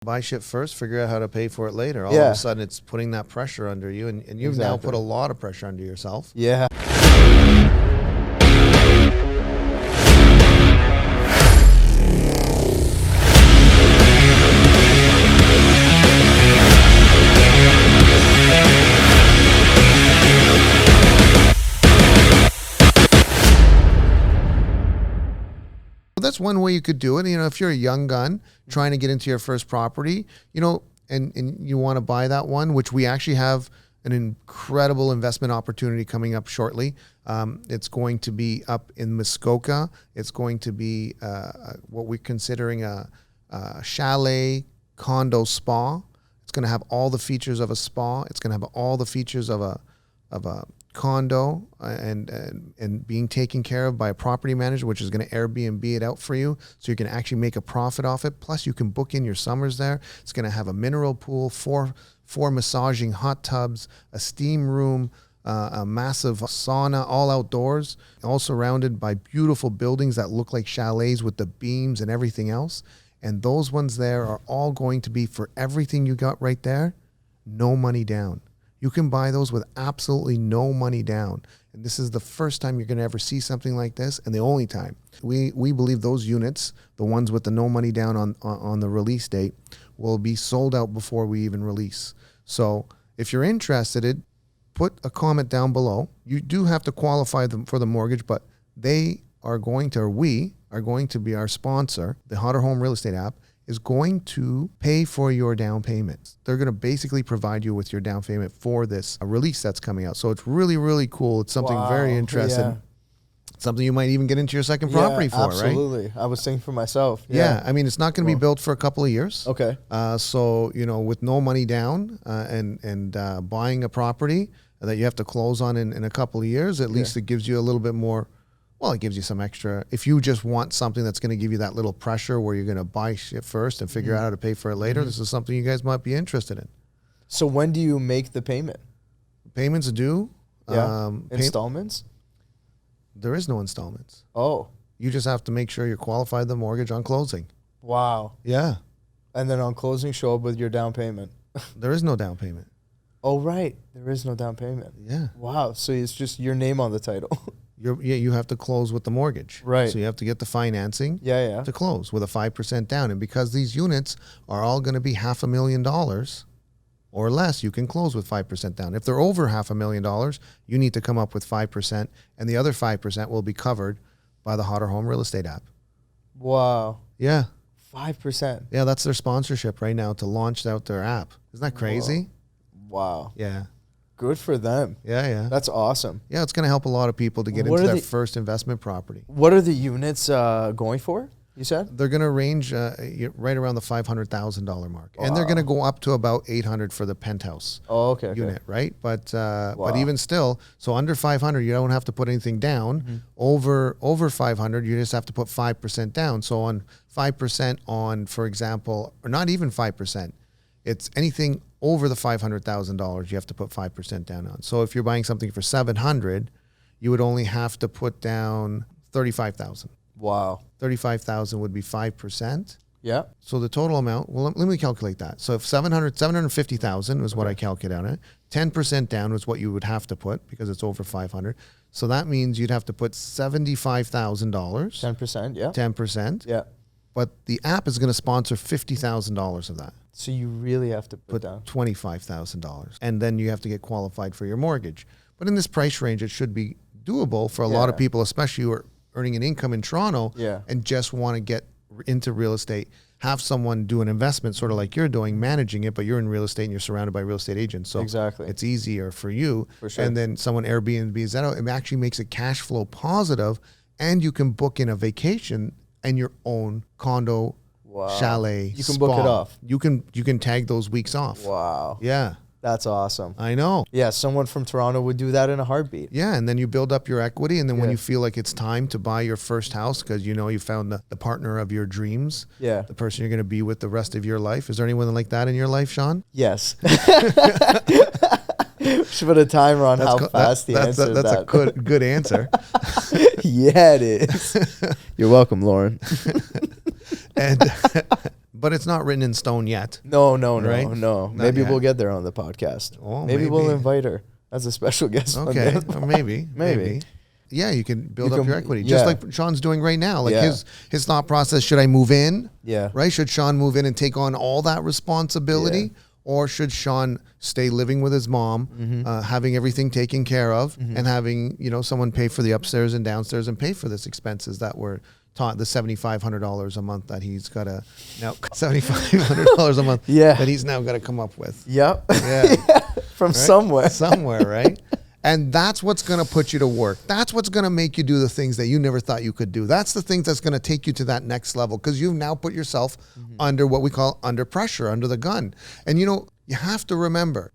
Buy shit first, figure out how to pay for it later. All of a sudden, it's putting that pressure under you, and you've now put a lot of pressure under yourself. Yeah. That's one way you could do it. You know, if you're a young gun trying to get into your first property, you know, and you want to buy that one, which we actually have an incredible investment opportunity coming up shortly. It's going to be up in Muskoka. It's going to be what we're considering a chalet condo spa. It's going to have all the features of a spa. It's going to have all the features of a condo and being taken care of by a property manager, which is going to Airbnb it out for you, so you can actually make a profit off it. Plus, you can book in your summers there. It's going to have a mineral pool, four massaging hot tubs, a steam room, a massive sauna, all outdoors, all surrounded by beautiful buildings that look like chalets with the beams and everything else. And those ones there are all going to be, for everything you got right there, no money down. You can buy those with absolutely no money down. And this is the first time you're going to ever see something like this, and the only time. We believe those units, the ones with the no money down on the release date, will be sold out before we even release. So if you're interested, put a comment down below. You do have to qualify them for the mortgage, but they are going to, or we are going to be our sponsor. The Hotter Home Real Estate app is going to pay for your down payments. They're going to basically provide you with your down payment for this release that's coming out. So it's really, really cool. It's something very interesting. Yeah. Something you might even get into your second property for, absolutely. right? Absolutely. I was thinking for myself. Yeah. I mean, it's not going to be built for a couple of years. Okay. So, you know, with no money down and buying a property that you have to close on in a couple of years, at least it gives you a little bit more. Well, it gives you some extra. If you just want something that's going to give you that little pressure where you're going to buy shit first and figure out how to pay for it later, this is something you guys might be interested in. So when do you make the payment? Payments are due. Yeah. Installments? There is no installments. Oh. You just have to make sure you're qualified the mortgage on closing. Wow. Yeah. And then on closing, show up with your down payment. There is no down payment. Oh, right. There is no down payment. Yeah. Wow. So it's just your name on the title. You have to close with the mortgage. Right. So you have to get the financing to close with a 5% down. And because these units are all going to be $500,000 or less, you can close with 5% down. If they're over $500,000, you need to come up with 5%, and the other 5% will be covered by the Hotter Home Real Estate app. Wow. Yeah. 5%. Yeah, that's their sponsorship right now to launch out their app. Isn't that crazy? Wow. Yeah. Good for them. Yeah. That's awesome. Yeah, it's going to help a lot of people to get into their first investment property. What are the units going for, you said? They're going to range right around the $500,000 mark. Wow. And they're going to go up to about $800,000 for the penthouse unit, right? But even still, so under $500,000, you don't have to put anything down. Over $500,000, you just have to put 5% down. So on 5% on, for example, or not even 5%, it's anything over the $500,000, you have to put 5% down on. So if you're buying something for $700,000, you would only have to put down $35,000. Wow. $35,000 would be 5%. Yeah. So the total amount, well, let me calculate that. So if $750,000 was what I calculated on it, 10% down was what you would have to put because it's over 500. So that means you'd have to put $75,000. 10%, yeah. 10%. Yeah. But the app is going to sponsor $50,000 of that. So you really have to put down $25,000, and then you have to get qualified for your mortgage. But in this price range, it should be doable for a lot of people, especially who are earning an income in Toronto and just want to get into real estate, have someone do an investment sort of like you're doing, managing it, but you're in real estate and you're surrounded by real estate agents. So it's easier for you. For sure. And then someone Airbnbs that out. It actually makes it cash flow positive, and you can book in a vacation and your own condo, chalet, you can book it off. You can tag those weeks off. Wow. Yeah. That's awesome. I know. Yeah, someone from Toronto would do that in a heartbeat. Yeah, and then you build up your equity, and then when you feel like it's time to buy your first house because you know you found the partner of your dreams, the person you're going to be with the rest of your life. Is there anyone like that in your life, Shawn? Yes. Should put a timer on how fast the answer is. That's a good answer. Yeah, it is. You're welcome, Lauren. And But it's not written in stone yet. No. Right? Not maybe yet. We'll get there on the podcast. Oh, maybe we'll invite her as a special guest. Okay, or maybe. Yeah, you can build up your equity, just like Shawn's doing right now. Like his thought process: should I move in? Yeah. Right? Should Shawn move in and take on all that responsibility, or should Shawn stay living with his mom, having everything taken care of, and having someone pay for the upstairs and downstairs and pay for this expenses that were taught, the $7,500 a month that he's got to now $7,500 a month that he's now got to come up with. Yep. Yeah. From somewhere, right? And that's what's going to put you to work. That's what's going to make you do the things that you never thought you could do. That's the things that's going to take you to that next level, because you've now put yourself under what we call under pressure, under the gun. And you have to remember,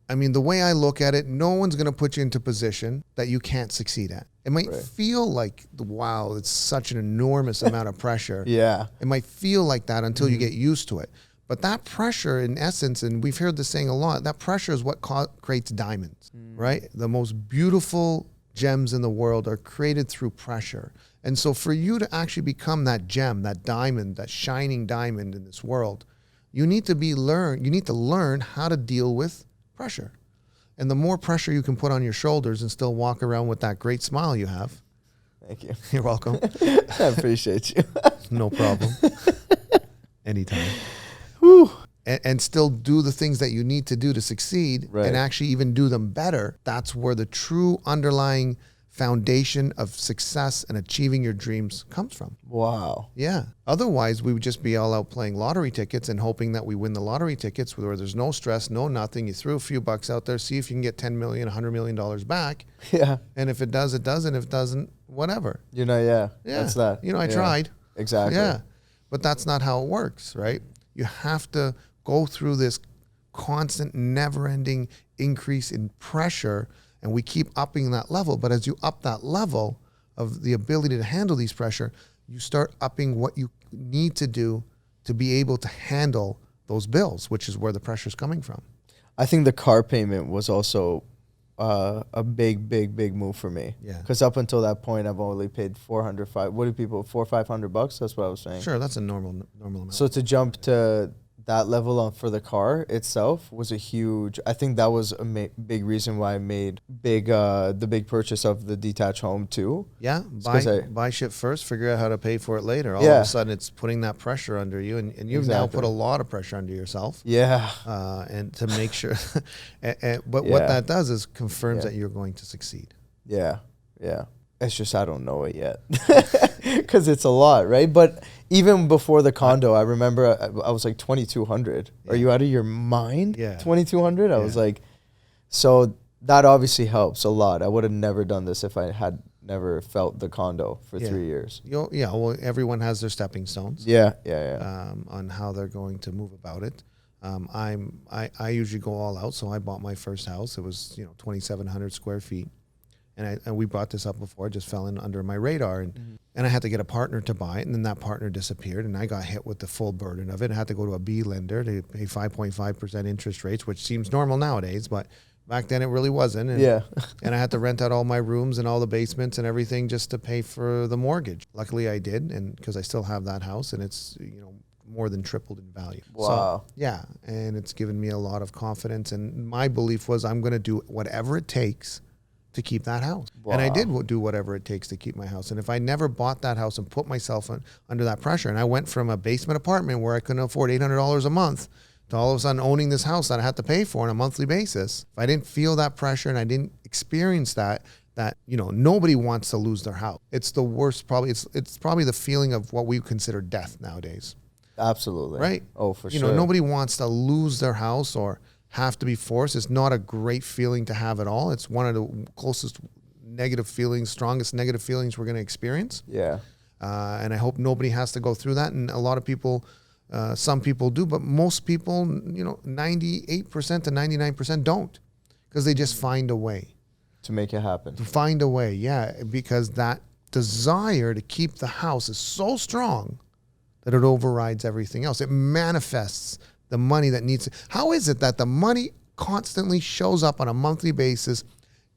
I mean, the way I look at it, no one's going to put you into a position that you can't succeed at. It might feel like, wow, it's such an enormous amount of pressure. Yeah. It might feel like that until you get used to it. But that pressure, in essence, and we've heard this saying a lot, that pressure is what creates diamonds, right? The most beautiful gems in the world are created through pressure. And so for you to actually become that gem, that diamond, that shining diamond in this world, you need to learn how to deal with pressure. And the more pressure you can put on your shoulders and still walk around with that great smile you have. Thank you. You're welcome. I appreciate you. No problem. Anytime. Whew. And still do the things that you need to do to succeed, and actually even do them better. That's where the true underlying foundation of success and achieving your dreams comes from. Wow. Yeah. Otherwise, we would just be all out playing lottery tickets and hoping that we win the lottery tickets where there's no stress, no nothing. You threw a few bucks out there, see if you can get $10 million, $100 million back. Yeah. And if it does, it does. And if it doesn't, whatever. Yeah. That's that. I tried. Exactly. Yeah. But that's not how it works, right? You have to go through this constant, never-ending increase in pressure, and we keep upping that level. But as you up that level of the ability to handle these pressure, you start upping what you need to do to be able to handle those bills, which is where the pressure is coming from. I think the car payment was also a big move for me. Yeah. Because up until that point, I've only paid $400 or $500. That's what I was saying. Sure, that's a normal amount. So to jump to that level for the car itself was a huge, I think that was a big reason why I made the big purchase of the detached home too. Yeah, buy shit first, figure out how to pay for it later. All of a sudden it's putting that pressure under you, and you've now put a lot of pressure under yourself. Yeah. And to make sure, but what that does is confirms that you're going to succeed. Yeah, yeah. It's just I don't know it yet because it's a lot, right? But even before the condo, I remember I was like 2,200. Are you out of your mind? Yeah, 2,200. I was like, so that obviously helps a lot. I would have never done this if I had never felt the condo for 3 years. Well, everyone has their stepping stones. Yeah. On how they're going to move about it. I usually go all out, so I bought my first house. It was 2,700 square feet. And we brought this up before, it just fell in under my radar. And I had to get a partner to buy it, and then that partner disappeared, and I got hit with the full burden of it. I had to go to a B lender to pay 5.5% interest rates, which seems normal nowadays, but back then it really wasn't. And, and I had to rent out all my rooms and all the basements and everything just to pay for the mortgage. Luckily I did, and because I still have that house, and it's more than tripled in value. Wow. So, yeah, and it's given me a lot of confidence. And my belief was I'm going to do whatever it takes to keep that house. Wow. And I did do whatever it takes to keep my house. And if I never bought that house and put myself under that pressure, and I went from a basement apartment where I couldn't afford $800 a month to all of a sudden owning this house that I had to pay for on a monthly basis, if I didn't feel that pressure and I didn't experience that nobody wants to lose their house. It's the worst, probably. It's probably the feeling of what we consider death nowadays. Absolutely. Right? Oh, for sure. Nobody wants to lose their house or have to be forced. It's not a great feeling to have at all. It's one of the closest negative feelings, strongest negative feelings we're going to experience. Yeah. And I hope nobody has to go through that. And a lot of people, some people do, but most people, 98% to 99% don't, because they just find a way. To make it happen. To find a way, yeah, because that desire to keep the house is so strong that it overrides everything else. It manifests the money that needs to. How is it that the money constantly shows up on a monthly basis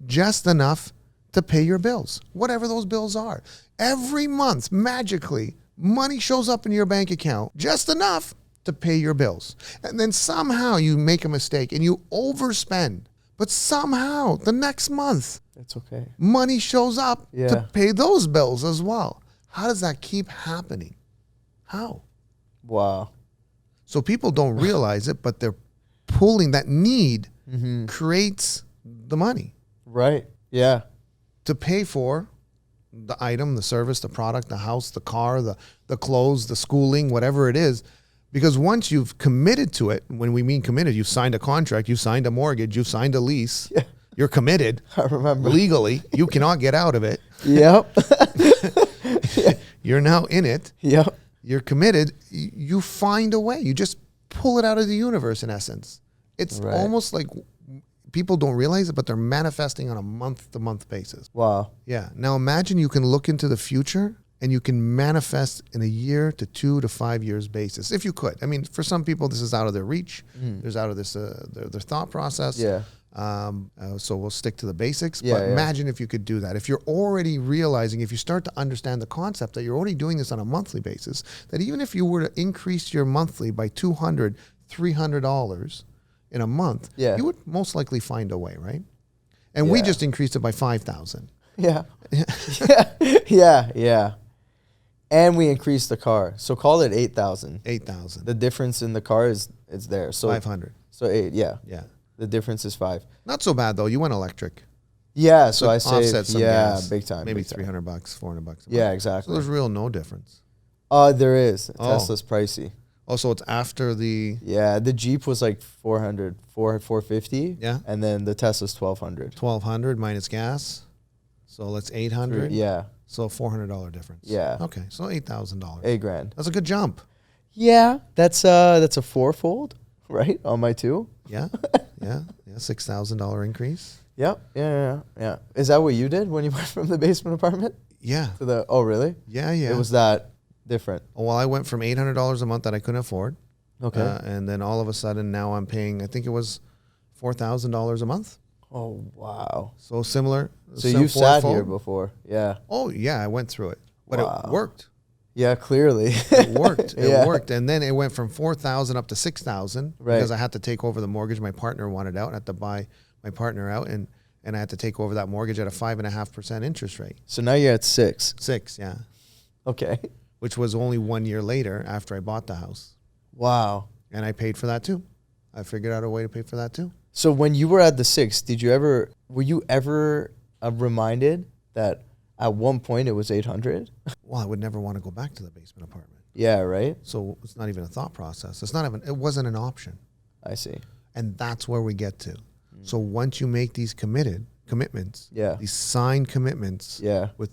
just enough to pay your bills, whatever those bills are? Every month, magically, money shows up in your bank account just enough to pay your bills. And then somehow you make a mistake and you overspend. But somehow the next month, It's okay. money shows up Yeah. to pay those bills as well. How does that keep happening? How? Wow. So people don't realize it, but they're pulling that need creates the money Right. Yeah. to pay for the item, the service, the product, the house, the car, the clothes, the schooling, whatever it is. Because once you've committed to it, when we mean committed, you've signed a contract, you've signed a mortgage, you've signed a lease, you're committed I remember. legally. You cannot get out of it. Yep. You're now in it. Yep. You're committed. You find a way. You just pull it out of the universe, in essence. It's Right. almost like people don't realize it, but they're manifesting on a month-to-month basis. Wow. Yeah. Now imagine you can look into the future and you can manifest in a year to 2 to 5 years basis, if you could. I mean, for some people, this is out of their reach. There's out of this their thought process. Yeah. So we'll stick to the basics. Yeah, But yeah. imagine if you could do that. If you're already realizing, if you start to understand the concept that you're already doing this on a monthly basis, that even if you were to increase your monthly by $200, $300 in a month, Yeah. you would most likely find a way, right? And we Yeah. just increased it by 5,000. Yeah. Yeah. Yeah. Yeah. And we increased the car. So call it 8,000. 8,000. The difference in the car is there. So 500. So 8, yeah. Yeah. The difference is 5. Not so bad though. You went electric. Yeah, so I offset saved, some yeah, gas. big time. Maybe big time. $300, $400. Yeah, So exactly. there's real no difference. There is. Oh. Tesla's pricey. Also, it's after the Yeah, the Jeep was like 450. Yeah. And then the Tesla's 1,200. 1,200 minus gas. So let's 800. Yeah. So $400 difference. Yeah. Okay. So $8,000. $8,000. That's a good jump. Yeah, that's a fourfold, right? On my 2. Yeah. Yeah. $6,000 increase. Yep. Yeah. Is that what you did when you went from the basement apartment Yeah. to the? Oh, really? Yeah. It was that different. Well, I went from $800 a month that I couldn't afford. Okay. And then all of a sudden now I'm paying, I think it was $4,000 a month. Oh, wow. So similar. So you sat here fourfold. before. Yeah. Oh yeah, I went through it, but Wow. it worked. Yeah, clearly. It worked. It Yeah. worked, and then it went from 4,000 up to 6,000 Right. because I had to take over the mortgage. My partner wanted out. I had to buy my partner out, and I had to take over that mortgage at a 5.5% interest rate. So now you're at 6. 6, yeah, Okay. which was only 1 year later after I bought the house, Wow. and I paid for that too. I figured out a way to pay for that too. So when you were at the 6, were you ever reminded that at one point it was 800? Well, I would never want to go back to the basement apartment. Yeah, right? So it's not even a thought process. It wasn't an option. I see. And that's where we get to. So once you make these commitments, Yeah. these signed commitments Yeah. with,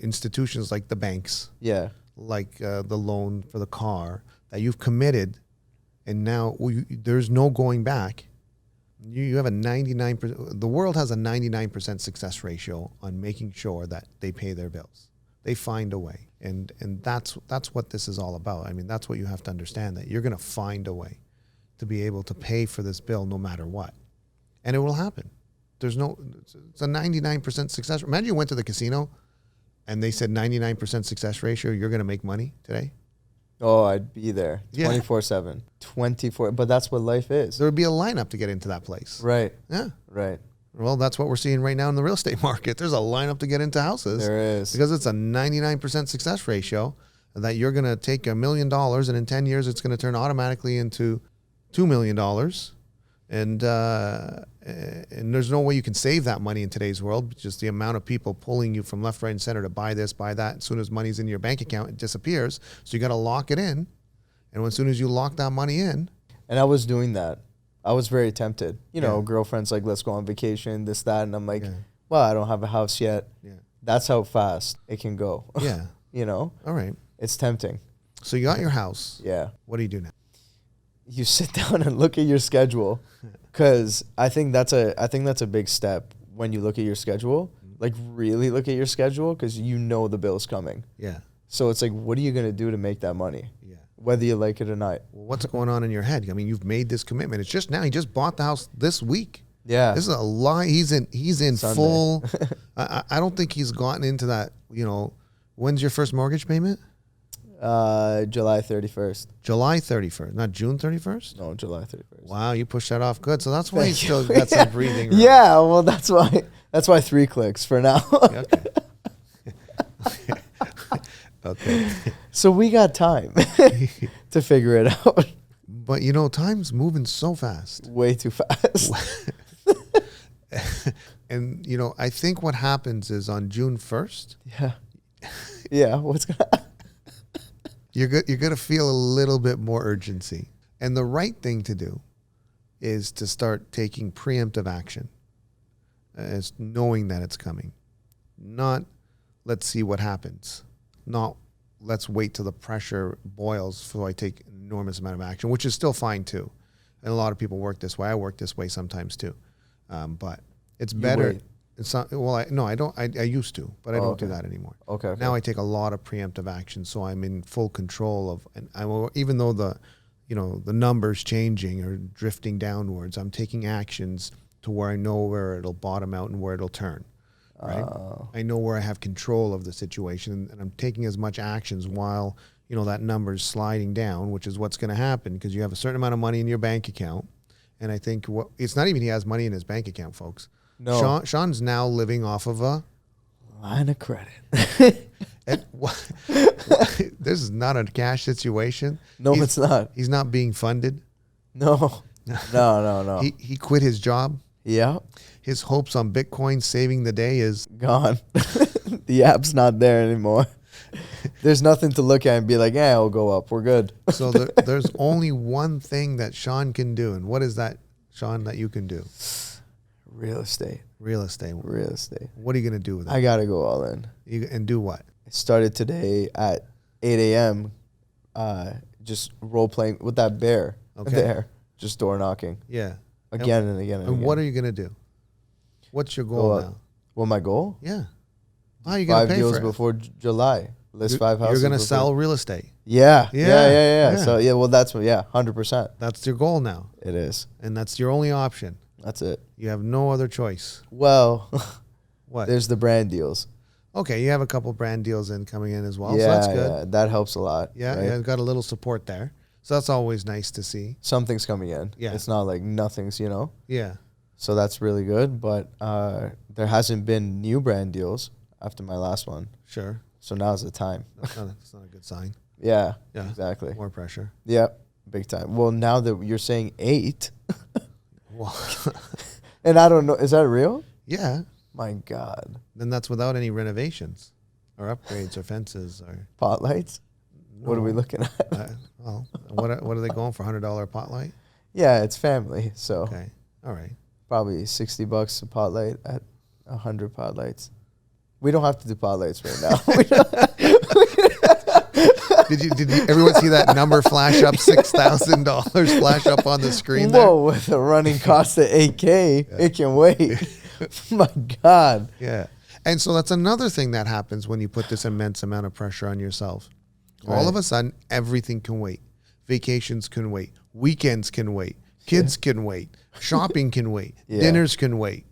institutions like the banks, Yeah. like the loan for the car, that you've committed, and now there's no going back. You have a 99%. The world has a 99% success ratio on making sure that they pay their bills. They find a way, and that's what this is all about. I mean, that's what you have to understand, that you're going to find a way to be able to pay for this bill no matter what, and it will happen. It's a 99% success. Imagine you went to the casino, and they said 99% success ratio. You're going to make money today. Oh, I'd be there Yeah. 24/7. 24, but that's what life is. There would be a lineup to get into that place. Right. Yeah. Right. Well, that's what we're seeing right now in the real estate market. There's a lineup to get into houses. There is. Because it's a 99% success ratio that you're going to take $1 million, and in 10 years, it's going to turn automatically into $2 million. And there's no way you can save that money in today's world. Just the amount of people pulling you from left, right, and center to buy this, buy that. As soon as money's in your bank account, it disappears. So you got to lock it in. And as soon as you lock that money in, And I was doing that. I was very tempted. Yeah. Girlfriend's like, let's go on vacation, this, that. And I'm like, Yeah. well, I don't have a house yet. yeah, That's how fast it can go. yeah, all right. It's tempting. So you got your house. Yeah. What do you do now? You sit down and look at your schedule, because I think that's a big step when you look at your schedule. Like really look at your schedule, because the bill's coming. Yeah, So it's like, what are you gonna do to make that money, yeah. whether you like it or not? Well, what's going on in your head? I mean, you've made this commitment. It's just now. He just bought the house this week. Yeah. This is a lie. He's in Sunday. full. I don't think he's gotten into that. When's your first mortgage payment? July 31st. July 31st, not June 31st? No, July 31st. Wow, you pushed that off good. So that's why you Thank still you. got some breathing room. Yeah, well, that's why 3 clicks for now. Okay. Okay. So we got time to figure it out. But time's moving so fast. Way too fast. And I think what happens is on June 1st, Yeah. Yeah. What's going to happen? you're going to feel a little bit more urgency. And the right thing to do is to start taking preemptive action. As knowing that it's coming. Not let's see what happens. Not let's wait till the pressure boils so I take an enormous amount of action, which is still fine too. And a lot of people work this way. I work this way sometimes too. But it's better. Wait. It's not, well, I don't. I used to, but I don't Okay. do that anymore. Okay. Now I take a lot of preemptive action, so I'm in full control of. And I will, even though the numbers changing or drifting downwards, I'm taking actions to where I know where it'll bottom out and where it'll turn. Right. I know where I have control of the situation, and I'm taking as much actions while that number's sliding down, which is what's going to happen because you have a certain amount of money in your bank account. And I think it's not even he has money in his bank account, folks. No. Sean's now living off of a line of credit. This is not a cash situation. No, it's not. He's not being funded. No. No. He quit his job. Yeah. His hopes on Bitcoin saving the day is Gone. The app's not there anymore. There's nothing to look at and be like, yeah, it'll go up. We're good. So there's only one thing that Shawn can do. And what is that, Shawn, that you can do? Real estate. Real estate. Real estate. What are you going to do with it? I got to go all in. And do what? I started today at 8 a.m. Just role playing with that bear there. Just door knocking. Yeah. Again and again and again. And what are you going to do? What's your goal now? Well, my goal? Yeah. How are you going to pay for it? 5 deals before July. List 5 houses. You're going to sell real estate. Yeah. Yeah. So, well, that's 100%. That's your goal now. It is. And that's your only option. That's it. You have no other choice. Well, what? There's the brand deals. Okay, you have a couple brand deals coming in as well. Yeah, so that's good. Yeah, that helps a lot. Yeah, right? yeah, got a little support there. So that's always nice to see. Something's coming in. Yeah. It's not like nothing's, Yeah. So that's really good. But there hasn't been new brand deals after my last one. Sure. So now's the time. That's not a good sign. Yeah, Yeah. exactly. More pressure. Yeah, big time. Well, now that you're saying 8, Well, and I don't know, is that real? yeah. My God. Then that's without any renovations or upgrades or fences or. Pot lights? What are we No. looking at? Well, what are they going for? $100 pot light? Yeah, it's family. So Okay. All right. probably $60 a pot light at 100 pot lights. We don't have to do pot lights right now. Did everyone see that number flash up? $6,000 flash up on the screen there? Whoa, with a running cost of $8K, it can wait. My God. Yeah. And so that's another thing that happens when you put this immense amount of pressure on yourself. All Right. of a sudden, everything can wait. Vacations can wait. Weekends can wait. Kids can wait. Shopping can wait. Yeah. Dinners can wait.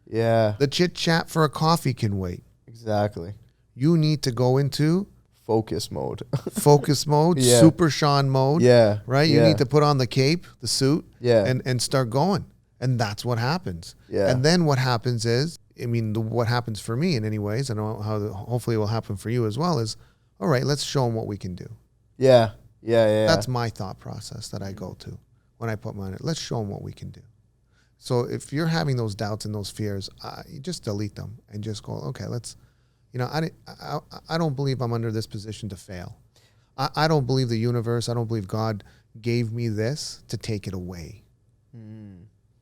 Yeah, The chit chat for a coffee can wait. exactly. You need to go into Focus mode. focus mode, Yeah. Super Shawn mode. Yeah. Right? You yeah. need to put on the cape, the suit, Yeah. and start going. And that's what happens. Yeah. And then what happens is, what happens for me in any ways, and hopefully it will happen for you as well, is, all right, let's show them what we can do. Yeah. Yeah. That's my thought process that I go to when I put mine. Let's show them what we can do. So if you're having those doubts and those fears, you just delete them and just go, okay, let's, I don't believe I'm under this position to fail. I don't believe the universe, I don't believe God gave me this to take it away.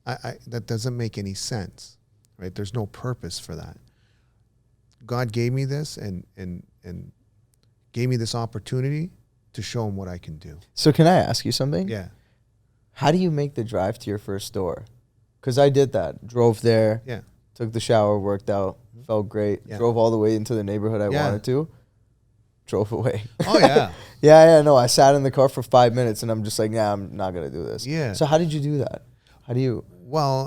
That doesn't make any sense, right? There's no purpose for that. God gave me this and gave me this opportunity to show him what I can do. So can I ask you something? Yeah. How do you make the drive to your first store? Because I did that. Drove there. Yeah. Took the shower, worked out, felt great. Yeah. Drove all the way into the neighborhood I wanted to. Drove away. Oh, yeah. No, I sat in the car for 5 minutes and I'm just like, nah, I'm not going to do this. Yeah. So how did you do that? How do you? Well,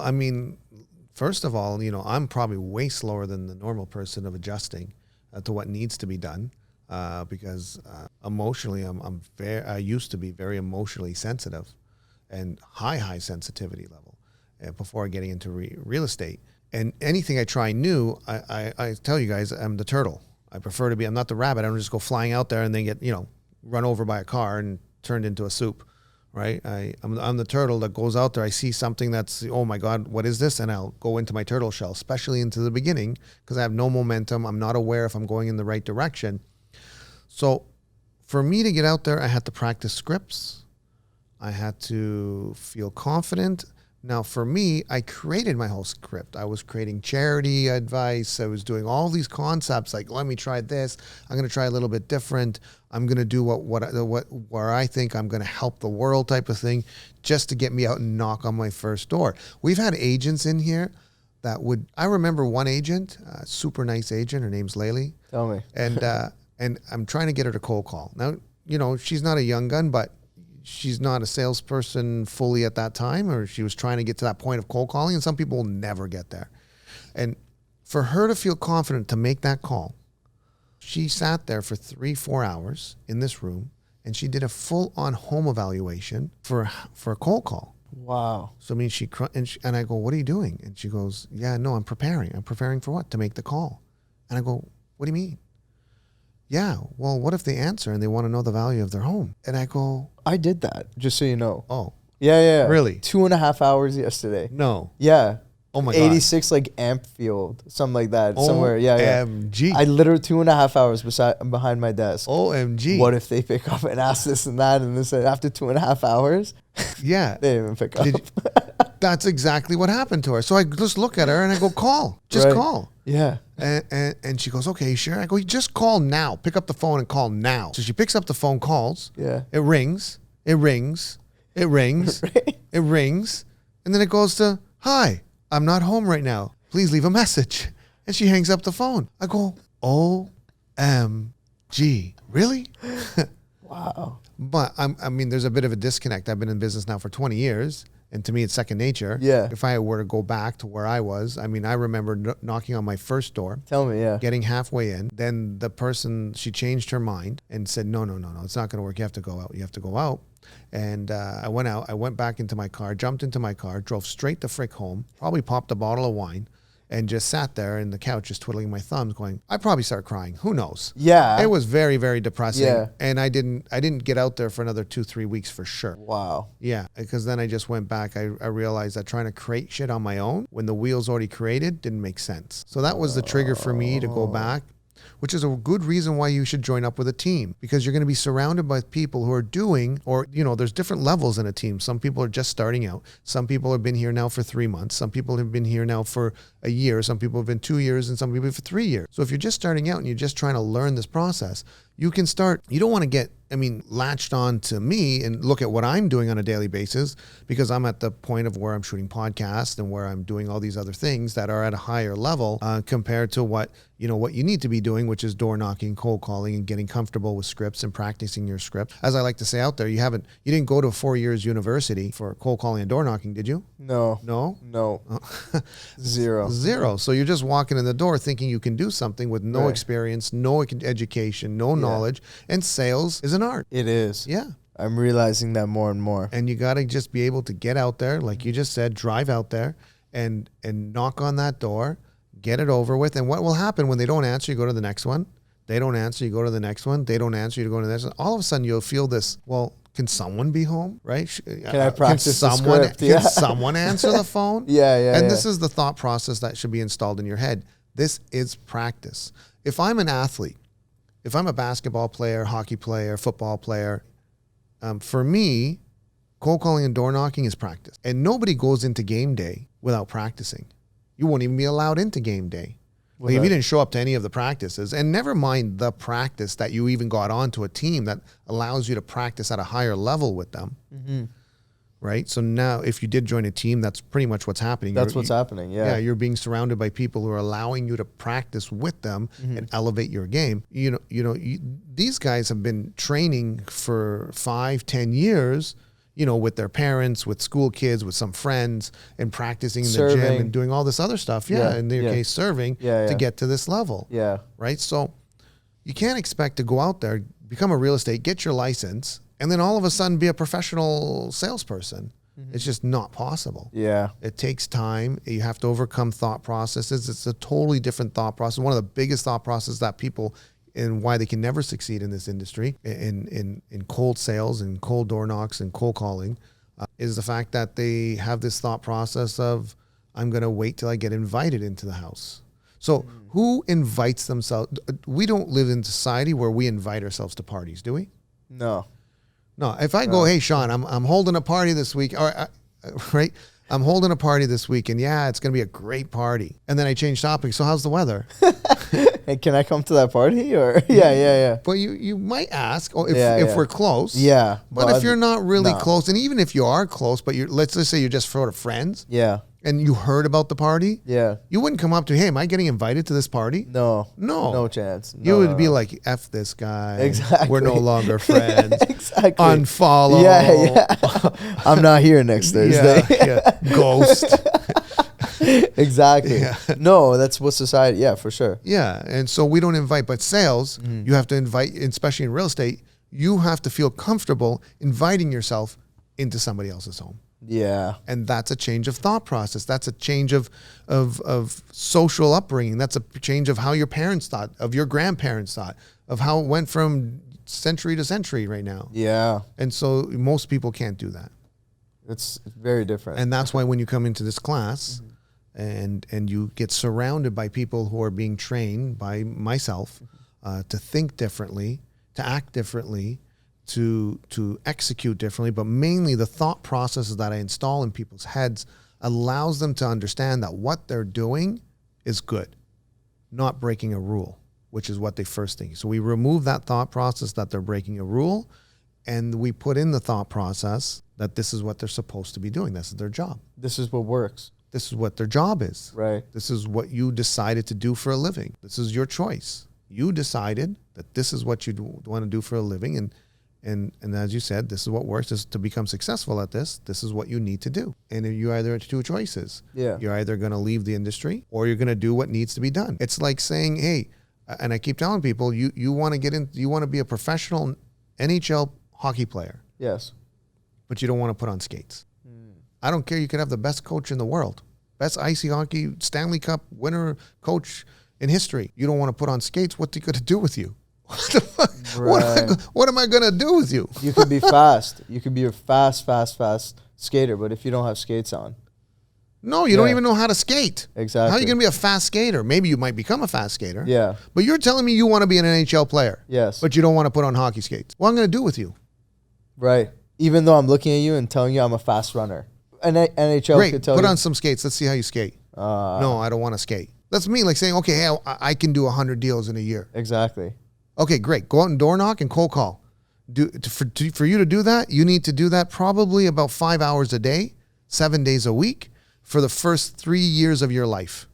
first of all, I'm probably way slower than the normal person of adjusting to what needs to be done. because emotionally, I used to be very emotionally sensitive and high sensitivity level before getting into real estate. And anything I try new, I tell you guys, I'm the turtle. I prefer to be, I'm not the rabbit. I don't just go flying out there and then get, run over by a car and turned into a soup, right? I'm the turtle that goes out there. I see something that's, oh my God, what is this? And I'll go into my turtle shell, especially into the beginning, because I have no momentum. I'm not aware if I'm going in the right direction. So for me to get out there, I had to practice scripts. I had to feel confident. Now, for me, I created my whole script. I was creating charity advice. I was doing all these concepts like, let me try this. I'm going to try a little bit different. I'm going to do where I think I'm going to help the world type of thing, just to get me out and knock on my first door. We've had agents in here that I remember one agent, a super nice agent. Her name's Laylee. Tell me. And I'm trying to get her to cold call. Now, she's not a young gun, but she's not a salesperson fully at that time, or she was trying to get to that point of cold calling, and some people will never get there. And for her to feel confident to make that call, she sat there for 3-4 hours in this room, and she did a full-on home evaluation for a cold call. Wow. So I mean, and I go, what are you doing? And she goes, yeah, no, I'm preparing. I'm preparing for what? To make the call. And I go, what do you mean? Yeah, well, what if they answer and they want to know the value of their home? And I go, I did that, just so you know. Oh. Yeah. Really? 2.5 hours yesterday. No. Yeah. Oh my God. 86 like amp field, something like that. Somewhere. Yeah. OMG. I literally 2.5 hours behind my desk. OMG. What if they pick up and ask this and that and this, and after 2.5 hours? Yeah. They didn't even pick up. That's exactly what happened to her. So I just look at her and I go, call. Just call. Yeah. And she goes, okay, sure. I go, just call now. Pick up the phone and call now. So she picks up the phone, calls. Yeah. It rings. It rings. It rings. It rings. And then it goes to, hi, I'm not home right now. Please leave a message. And she hangs up the phone. I go, OMG. Really? Wow. But I mean, there's a bit of a disconnect. I've been in business now for 20 years. And to me, it's second nature. Yeah. If I were to go back to where I was, I mean, I remember knocking on my first door. Tell me, yeah. Getting halfway in. Then the person, she changed her mind and said, no, it's not going to work. You have to go out. You have to go out. And I went out. I went back into my car, jumped into my car, drove straight the frick home, probably popped a bottle of wine, and just sat there in the couch, just twiddling my thumbs, going, I probably start crying. Who knows? Yeah. It was very, very depressing. Yeah. And I didn't get out there for another 2-3 weeks for sure. Wow. Yeah. Because then I just went back. I realized that trying to create shit on my own when the wheel's already created didn't make sense. So that was the trigger for me to go back, which is a good reason why you should join up with a team, because you're going to be surrounded by people who are doing, or, there's different levels in a team. Some people are just starting out. Some people have been here now for 3 months. Some people have been here now for a year. Some people have been 2 years, and some people for 3 years. So if you're just starting out and you're just trying to learn this process, you can start. You don't want to get, latched on to me and look at what I'm doing on a daily basis, because I'm at the point of where I'm shooting podcasts and where I'm doing all these other things that are at a higher level compared to what you need to be doing, which is door knocking, cold calling, and getting comfortable with scripts and practicing your script. As I like to say out there, you didn't go to 4 years university for cold calling and door knocking, did you? No. Zero. So you're just walking in the door thinking you can do something with no experience, no education, no knowledge, and sales is an art. It is. Yeah. I'm realizing that more and more. And you got to just be able to get out there, like you just said, drive out there and knock on that door, get it over with. And what will happen when they don't answer, you go to the next one. They don't answer, you go to the next one. They don't answer, you go to the next one. All of a sudden you'll feel this, well, can someone be home, right? Can I practice the script? Can someone answer the phone? Yeah. And this is the thought process that should be installed in your head. This is practice. If I'm an athlete, if I'm a basketball player, hockey player, football player, for me, cold calling and door knocking is practice. And nobody goes into game day without practicing. You won't even be allowed into game day. Like if you didn't show up to any of the practices, and never mind the practice that you even got onto a team that allows you to practice at a higher level with them, right? So now if you did join a team, that's pretty much what's happening. That's what's happening, yeah. Yeah, you're being surrounded by people who are allowing you to practice with them and elevate your game. These guys have been training for 5-10 years, with their parents, with school kids, with some friends, and practicing in the gym and doing all this other stuff. Yeah, in their case, serving to get to this level. Yeah. Right? So You can't expect to go out there, become a real estate, get your license, and then all of a sudden be a professional salesperson. It's just not possible. Yeah. It takes time. You have to overcome thought processes. It's a totally different thought process. One of the biggest thought processes that people, and why they can never succeed in this industry, in cold sales and cold door knocks and cold calling, is the fact that they have this thought process of, I'm going to wait till I get invited into the house. So who invites themselves? We don't live in society where we invite ourselves to parties, do we? No. No, if I go, hey, Shawn, I'm holding a party this week, right? I'm holding a party this week, and yeah, it's going to be a great party. And then I change topics. So how's the weather? Hey, can I come to that party? Or yeah. But you might ask, if we're close. Yeah. But if you're not really close, and even if you are close, but let's just say you're just sort of friends. Yeah. And you heard about the party. Yeah. You wouldn't come up to, hey, am I getting invited to this party? No. No. No chance. You would be like, F this guy. Exactly. We're no longer friends. Exactly. Unfollow. Yeah. I'm not here next Thursday. Yeah. Ghost. Exactly. Yeah. No, that's what society, yeah, for sure. Yeah. And so we don't invite, but sales, you have to invite, especially in real estate, you have to feel comfortable inviting yourself into somebody else's home. Yeah. And that's a change of thought process. That's a change of social upbringing. That's a change of how your parents thought, of your grandparents thought, of how it went from century to century right now. Yeah. And so most people can't do that. It's very different. And that's why when you come into this class and you get surrounded by people who are being trained by myself to think differently, to act differently, to execute differently, but mainly the thought processes that I install in people's heads allows them to understand that what they're doing is good, not breaking a rule, which is what they first think. So we remove that thought process that they're breaking a rule, and we put in the thought process that this is what they're supposed to be doing. This is their job. This is what works. This is what their job is. Right. This is what you decided to do for a living. This is your choice. You decided that this is what you want to do for a living, and as you said, this is what works. This is to become successful at this. This is what you need to do. And you either have two choices. Yeah. You're either going to leave the industry or you're going to do what needs to be done. It's like saying, hey, and I keep telling people, you want to get in, you want to be a professional NHL hockey player. Yes. But you don't want to put on skates. I don't care. You could have the best coach in the world, best ice hockey Stanley Cup winner coach in history. You don't want to put on skates. What's he going to do with you? What the fuck? Right. What am I going to do with you? You could be fast. You could be a fast skater, but if you don't have skates on. No, you don't even know how to skate. Exactly. How are you going to be a fast skater? Maybe you might become a fast skater. Yeah. But you're telling me you want to be an NHL player. Yes. But you don't want to put on hockey skates. What am I going to do with you? Right. Even though I'm looking at you and telling you I'm a fast runner. NHL Great. could tell Put you. on some skates. Let's see how you skate. No, I don't want to skate. That's me like saying, okay, hey, I can do 100 deals in a year. Exactly. Okay, great. Go out and door knock and cold call. For you to do that, you need to do that probably about 5 hours a day, 7 days a week for the first 3 years of your life.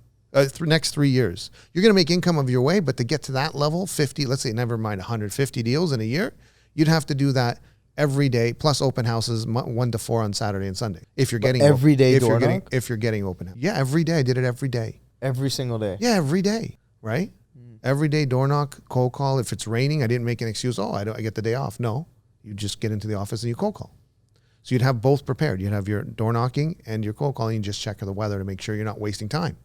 Next 3 years. You're going to make income of your way, but to get to that level, 50, let's say never mind 150 deals in a year, you'd have to do that every day, plus open houses 1 to 4 on Saturday and Sunday. If you're getting every day door knock? If you're getting open house. Yeah, every day. I did it every day. Every single day. Yeah, every day, right? Every day door knock, cold call. If it's raining, I didn't make an excuse. Oh, I get the day off. No, you just get into the office and you cold call. So you'd have both prepared. You'd have your door knocking and your cold calling. You just check the weather to make sure you're not wasting time.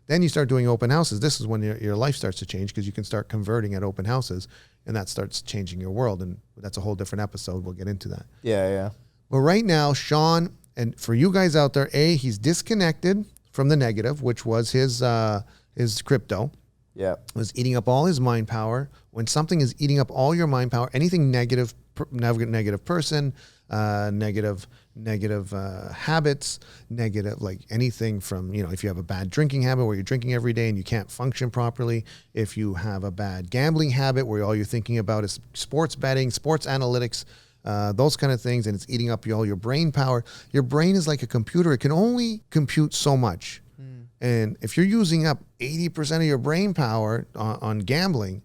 Then you start doing open houses. This is when your life starts to change because you can start converting at open houses and that starts changing your world. And that's a whole different episode. We'll get into that. Yeah. But right now, Shawn, and for you guys out there, he's disconnected from the negative, which was his crypto. Yeah. It was eating up all his mind power. When something is eating up all your mind power, anything negative person, negative habits, negative, like anything from, if you have a bad drinking habit where you're drinking every day and you can't function properly, if you have a bad gambling habit where all you're thinking about is sports betting, sports analytics, those kind of things, and it's eating up all your brain power. Your brain is like a computer. It can only compute so much. And if you're using up 80% of your brain power on gambling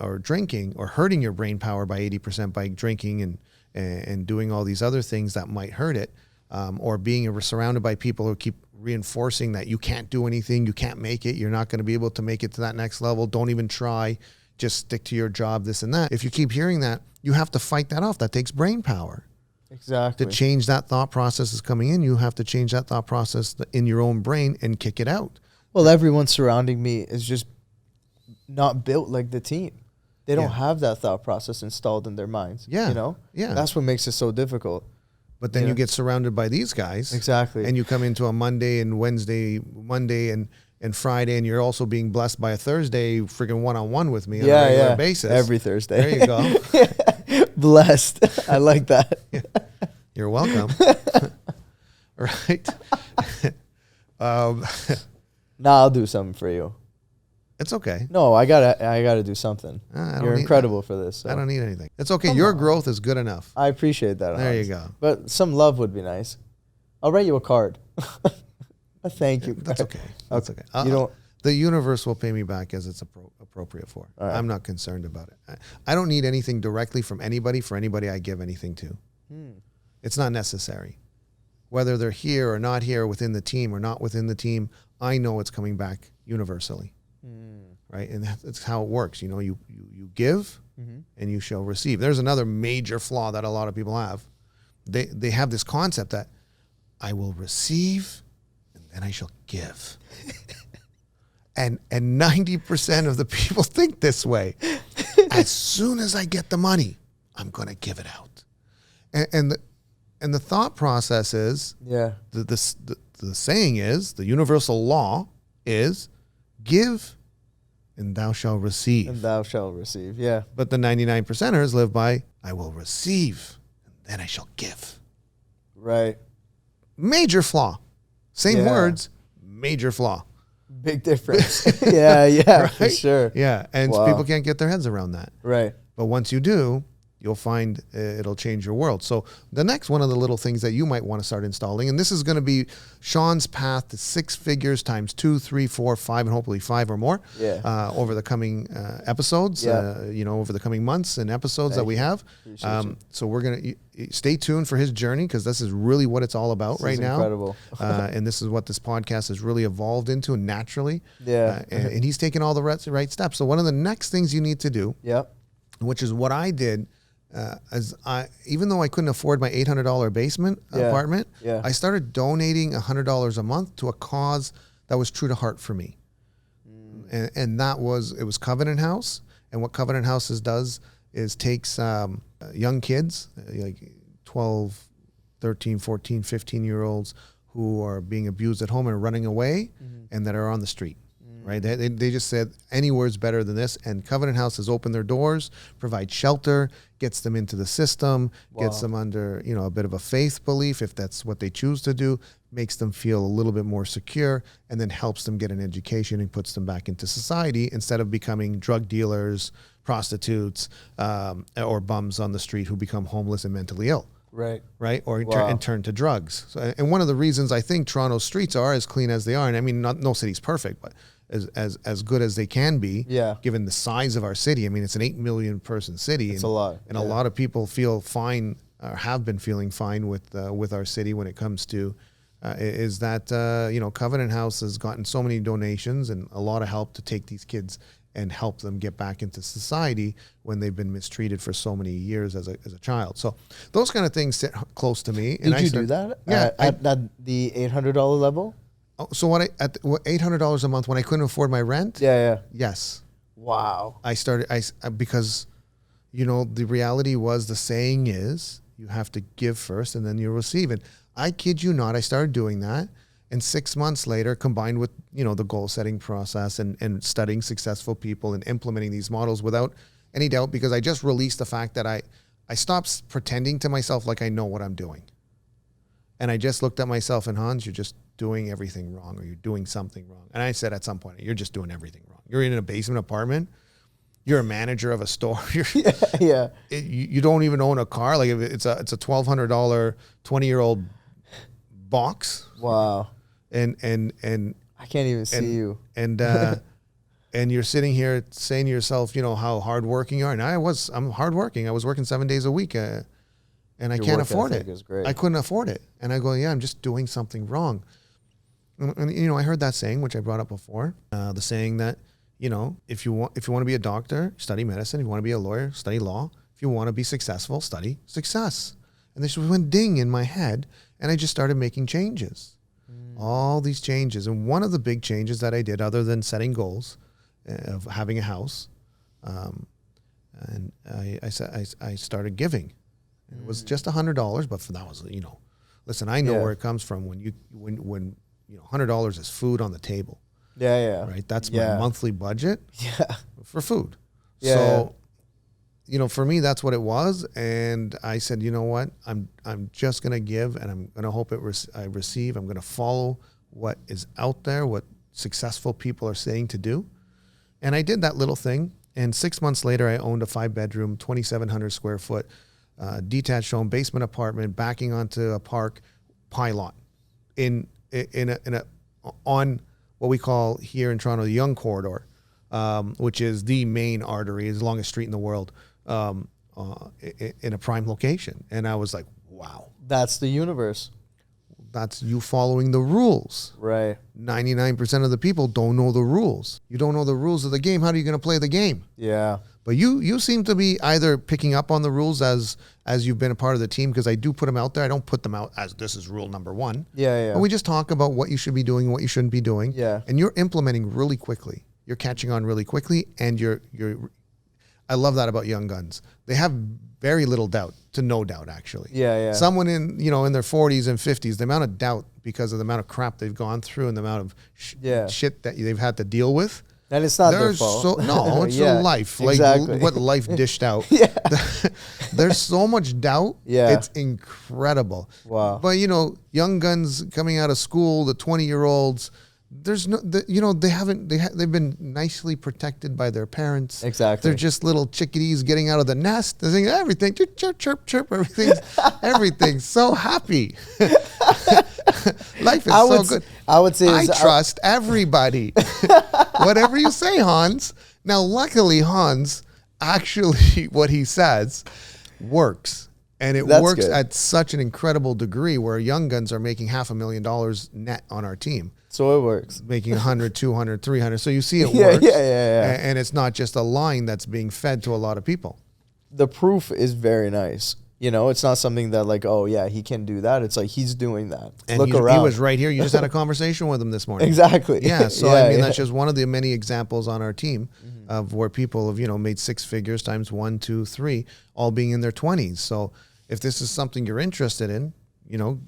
or drinking, or hurting your brain power by 80% by drinking and doing all these other things that might hurt it, or being surrounded by people who keep reinforcing that you can't do anything, you can't make it, you're not going to be able to make it to that next level, don't even try, just stick to your job, this and that. If you keep hearing that, you have to fight that off. That takes brain power. Exactly. To change that thought process is coming in, you have to change that thought process in your own brain and kick it out. Well, everyone surrounding me is just not built like the team. They don't have that thought process installed in their minds. Yeah. You know? Yeah. That's what makes it so difficult. But then you get surrounded by these guys. Exactly. And you come into a Monday and Friday, and you're also being blessed by a Thursday freaking one-on-one with me on a regular basis. Every Thursday. There you go. Blessed. I like that. Yeah. You're welcome. Right? Nah, I'll do something for you. It's okay. No, I gotta do something. You're incredible for this. So. I don't need anything. It's okay. Your growth is good enough. I appreciate that. There you go. But some love would be nice. I'll write you a card. A thank you. That's okay. That's okay. You don't. The universe will pay me back as it's appropriate for. Right. I'm not concerned about it. I don't need anything directly from anybody for anybody I give anything to. It's not necessary. Whether they're here or not here, within the team or not within the team, I know it's coming back universally. Right? And that's how it works. You know, you give and you shall receive. There's another major flaw that a lot of people have. They have this concept that I will receive and then I shall give. And 90% of the people think this way. As soon as I get the money, I'm going to give it out. And the thought process is, the saying is, the universal law is, give and thou shalt receive. And thou shalt receive, yeah. But the 99%ers live by, I will receive and then I shall give. Right. Major flaw. Same words, major flaw. Big difference. Yeah, right? for sure. Yeah, and people can't get their heads around that. Right. But once you do, you'll find it'll change your world. So the next one of the little things that you might want to start installing, and this is going to be Shawn's path to 6 figures times 2, 3, 4, 5, and hopefully 5 or more over the coming episodes, over the coming months and episodes that we have. So we're going to stay tuned for his journey, because this is really what it's all about right now. Incredible. And this is what this podcast has really evolved into naturally. Yeah. And he's taken all the right steps. So one of the next things you need to do, which is what I did, even though I couldn't afford my $800 basement apartment, I started donating $100 a month to a cause that was true to heart for me. And it was Covenant House. And what Covenant Houses does is takes young kids, like 12, 13, 14, 15-year-olds who are being abused at home and running away and that are on the street. Right? They just said anywhere's better than this. And Covenant House has opened their doors, provides shelter, gets them into the system, gets them under, a bit of a faith belief, if that's what they choose to do, makes them feel a little bit more secure, and then helps them get an education and puts them back into society instead of becoming drug dealers, prostitutes, or bums on the street who become homeless and mentally ill. Right. Or and turn to drugs. So, and one of the reasons I think Toronto's streets are as clean as they are, and I mean, no city's perfect, but as good as they can be, given the size of our city. I mean, it's an 8 million person city. It's a lot. And a lot of people feel fine, or have been feeling fine with our city when it comes to, Covenant House has gotten so many donations and a lot of help to take these kids and help them get back into society when they've been mistreated for so many years as a child. So those kind of things sit close to me. Did you do that? Yeah. At the $800 level? So at $800 a month when I couldn't afford my rent? Yeah. Yes. Wow. I started, because, the reality was, the saying is, you have to give first and then you'll receive it. I kid you not, I started doing that. And 6 months later, combined with, the goal setting process and studying successful people and implementing these models without any doubt, because I just released the fact that I stopped pretending to myself like I know what I'm doing. And I just looked at myself and, Hans, you're just doing everything wrong, or you're doing something wrong. And I said at some point, you're just doing everything wrong. You're in a basement apartment. You're a manager of a store. You don't even own a car. Like, it's a $1,200 20-year-old box. Wow. And I can't even see you. And and you're sitting here saying to yourself, how hardworking you are. And I'm hardworking. I was working 7 days a week, and I can't afford it. I couldn't afford it. And I go, I'm just doing something wrong. And I heard that saying, which I brought up before, the saying that, you know, if you want to be a doctor, study medicine. If you want to be a lawyer, study law. If you want to be successful, study success. And this went ding in my head, and I just started making changes. All these changes. And one of the big changes that I did, other than setting goals of having a house, and I started giving. It was just $100, but for that was, you know, listen, I know where it comes from when you know, $100 is food on the table. Yeah. Right. That's my monthly budget. Yeah. For food. Yeah. So, you know, for me, that's what it was. And I said, you know what, I'm just going to give, and I'm going to hope I receive. I'm going to follow what is out there, what successful people are saying to do. And I did that little thing. And 6 months later, I owned a 5-bedroom, 2,700 square foot, detached home, basement apartment, backing onto a park pilot on what we call here in Toronto, the Yonge Corridor, which is the main artery, is the longest street in the world, in a prime location. And I was like, wow. That's the universe. That's you following the rules. Right. 99% of the people don't know the rules. You don't know the rules of the game. How are you going to play the game? Yeah. But you seem to be either picking up on the rules as you've been a part of the team, because I do put them out there. I don't put them out as this is rule number 1. Yeah. But we just talk about what you should be doing and what you shouldn't be doing. Yeah. And you're implementing really quickly. You're catching on really quickly, and I love that about young guns. They have very little doubt to no doubt, actually. Yeah. Someone in their 40s and 50s, the amount of doubt because of the amount of crap they've gone through and the amount of shit that they've had to deal with. And it's not their fault. No, it's a life. Like exactly. What life dished out. There's so much doubt. Yeah. It's incredible. Wow. But, you know, young guns coming out of school, the 20-year-olds, there's no, they've been nicely protected by their parents. Exactly. They're just little chickadees getting out of the nest. They're saying everything, chirp, chirp, chirp, everything's so happy. Life is so good. I would say I trust everybody. Whatever you say, Hans. Now, luckily, Hans, actually what he says works. And it works at such an incredible degree where young guns are making $500,000 net on our team. So it works. Making 100, 200, 300. So you see it works. Yeah. And it's not just a line that's being fed to a lot of people. The proof is very nice. You know, it's not something that like, oh, yeah, he can do that. It's like he's doing that. And Look around. He was right here. You just had a conversation with him this morning. Exactly. Yeah. So, I mean, that's just one of the many examples on our team of where people have, you know, made 6 figures times 1, 2, 3, all being in their 20s. So if this is something you're interested in, you know,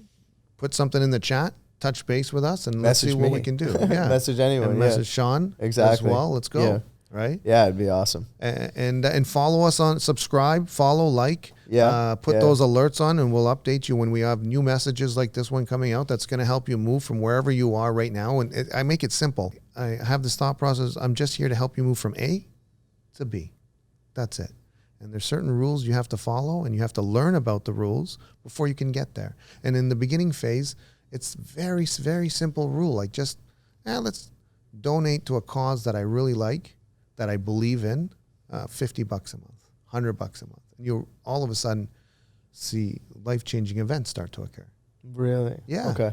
put something in the chat, touch base with us, and let's see what we can do. Yeah. Message anyone. And message Shawn as well. Let's go. Yeah. Right? Yeah, it'd be awesome. And follow us on, subscribe, follow, like. Put those alerts on, and we'll update you when we have new messages like this one coming out that's going to help you move from wherever you are right now. And I make it simple. I have this thought process. I'm just here to help you move from A to B. That's it. And there's certain rules you have to follow, and you have to learn about the rules before you can get there. And in the beginning phase, it's very, very simple rule. Like just, let's donate to a cause that I really like, that I believe in, $50 a month, $100 a month. And you'll all of a sudden see life-changing events start to occur. Really? Yeah. Okay.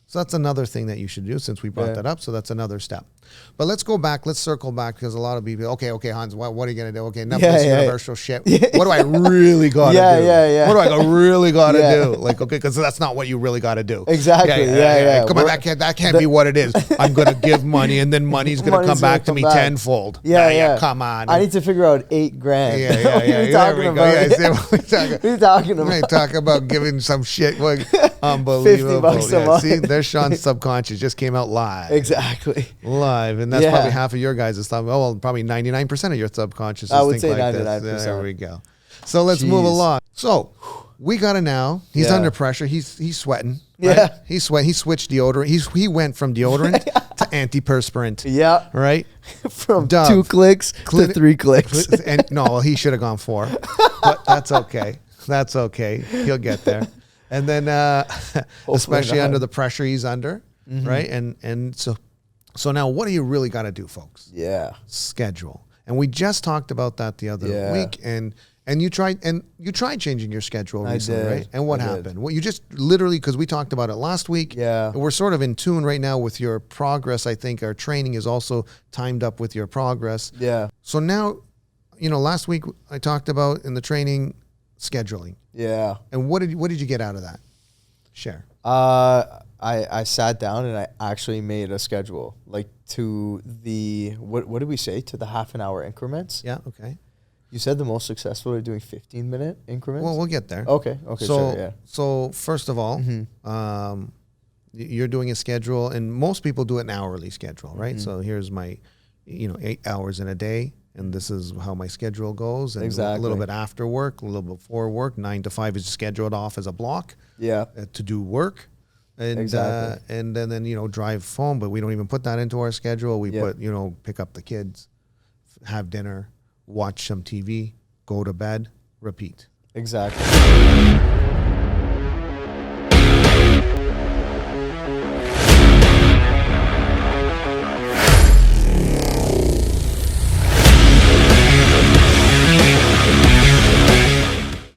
So that's another thing that you should do since we brought that up. So that's another step. But let's go back. Let's circle back because a lot of people, okay, Hans, what are you going to do? Okay, enough of this universal shit. What do I really got to do? Yeah. What do I really got to do? Like, okay, because that's not what you really got to do. Exactly. Yeah. Come on, that can't be what it is. I'm going to give money and then money's going to come back to me tenfold. Yeah. Come on. I need to figure out $8,000. Yeah. What are you talking about? What are you talking about? We talk about giving some shit. Like, unbelievable. $50 a month. See, there's Shawn's subconscious just came out live. Exactly. Live. And that's probably half of your guys' stuff. Oh, well, probably 99% of your subconscious. I would say like 99%. There we go. So let's move along. So we got to now. He's under pressure. He's sweating. Right? Yeah. He's sweating. He switched deodorant. He went from deodorant to antiperspirant. Yeah. Right? From 2 clicks to 3 clicks. And no, he should have gone 4. But that's okay. That's okay. He'll get there. And then especially under the pressure he's under, right? And so now what do you really got to do, folks? Yeah. Schedule. And we just talked about that the other week, and And you tried changing your schedule recently, right? And what I did. happened? Well, you just literally, because we talked about it last week. Yeah. We're sort of in tune right now with your progress. I think our training is also timed up with your progress. Yeah. So now, last week I talked about in the training scheduling. Yeah. And what did you get out of that? Share. I sat down and I actually made a schedule, like to the what did we say, to the half an hour increments? Yeah. Okay. You said the most successful are doing 15-minute increments. Well, we'll get there. Okay. So, Sure. Yeah. So first of all, you're doing a schedule, and most people do an hourly schedule, right? So here's my, 8 hours in a day, and this is how my schedule goes. And Exactly. a little bit after work, a little before work. 9 to 5 is scheduled off as a block. Yeah. To do work. And Exactly. and then drive home, but we don't even put that into our schedule. We put pick up the kids, have dinner, watch some TV, go to bed, repeat. Exactly.